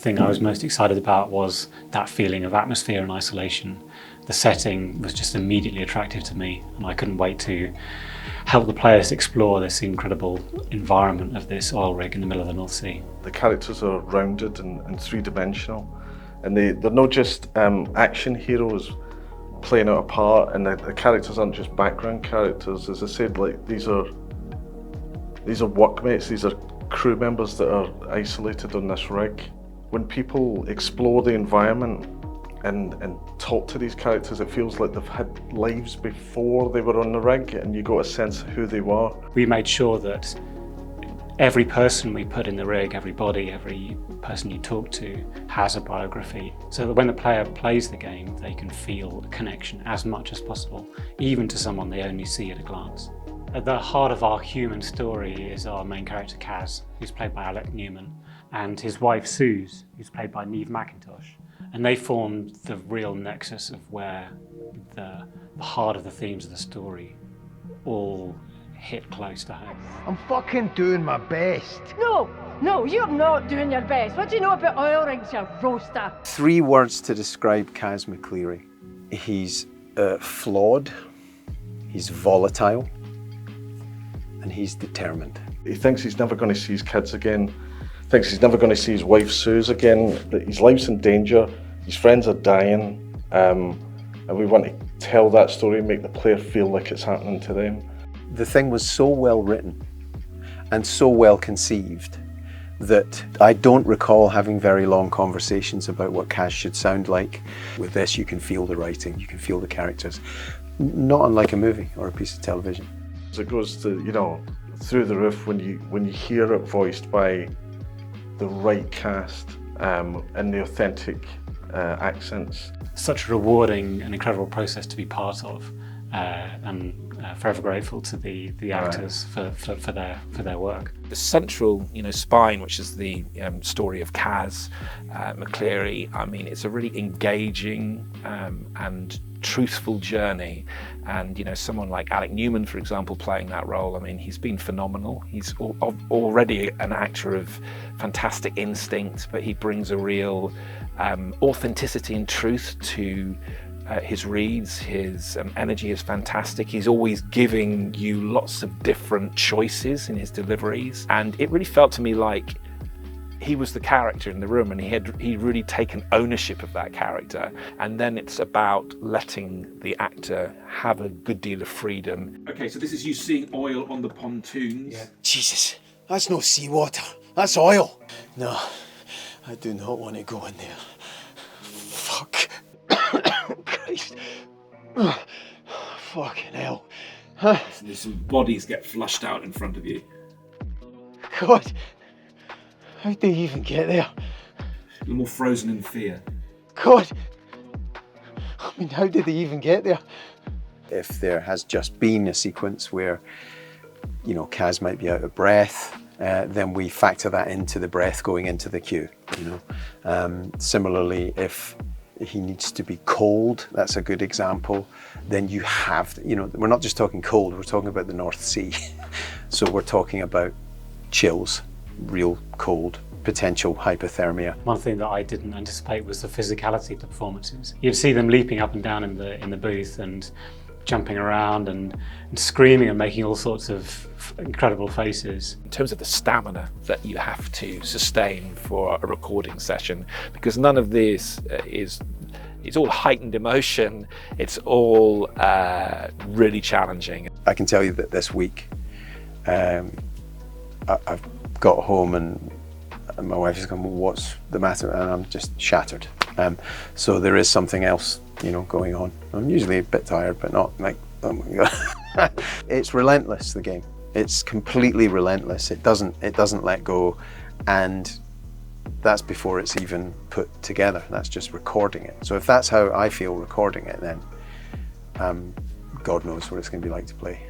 thing I was most excited about was that feeling of atmosphere and isolation. The setting was just immediately attractive to me, and I couldn't wait to help the players explore this incredible environment of this oil rig in the middle of the North Sea. The characters are rounded and three-dimensional, and they're not just action heroes playing out a part, and the characters aren't just background characters. As I said, like these are workmates, these are crew members that are isolated on this rig. When people explore the environment and talk to these characters, it feels like they've had lives before they were on the rig, and you got a sense of who they were. We made sure that every person we put in the rig, every body, every person you talk to has a biography, so that when the player plays the game, they can feel a connection as much as possible, even to someone they only see at a glance. At the heart of our human story is our main character Kaz, who's played by Alec Newman, and his wife Suze, who's played by Neve McIntosh. And they formed the real nexus of where the heart of the themes of the story all hit close to home. I'm fucking doing my best. No, you're not doing your best. What do you know about oil rigs, you roaster? 3 words to describe Kaz McCleary. He's flawed, he's volatile, and he's determined. He thinks he's never going to see his kids again, thinks he's never going to see his wife Suze again, that his life's in danger, his friends are dying, and we want to tell that story and make the player feel like it's happening to them. The thing was so well written and so well conceived that I don't recall having very long conversations about what Kaz should sound like. With this, you can feel the writing, you can feel the characters, not unlike a movie or a piece of television. It goes to, through the roof when you hear it voiced by the right cast and the authentic accents. Such a rewarding and incredible process to be part of, and forever grateful to the actors for their work. The central, spine, which is the story of Kaz McCleary. I mean, it's a really engaging and truthful journey, and someone like Alec Newman, for example, playing that role, I mean, he's been phenomenal. He's already an actor of fantastic instinct, but he brings a real authenticity and truth to his reads. His energy is fantastic. He's always giving you lots of different choices in his deliveries, and it really felt to me like he was the character in the room, and he'd really taken ownership of that character. And then it's about letting the actor have a good deal of freedom. Okay, so this is you seeing oil on the pontoons. Yeah. Jesus, that's no seawater, that's oil. No, I do not want to go in there. Fuck. Christ. Fucking hell. So there's some bodies get flushed out in front of you. God. How did they even get there? A little more frozen in fear. God! I mean, how did they even get there? If there has just been a sequence where, Kaz might be out of breath, then we factor that into the breath going into the queue, Similarly, if he needs to be cold, that's a good example, then you have, we're not just talking cold, we're talking about the North Sea. So we're talking about chills, real cold, potential hypothermia. One thing that I didn't anticipate was the physicality of the performances. You'd see them leaping up and down in the booth and jumping around and screaming and making all sorts of incredible faces. In terms of the stamina that you have to sustain for a recording session, because none of this it's all heightened emotion, it's all really challenging. I can tell you that this week I've got home and my wife is going, well, what's the matter? And I'm just shattered. So there is something else, going on. I'm usually a bit tired, but not like, oh my God. It's relentless, the game. It's completely relentless. It doesn't let go. And that's before it's even put together. That's just recording it. So if that's how I feel recording it, then God knows what it's going to be like to play.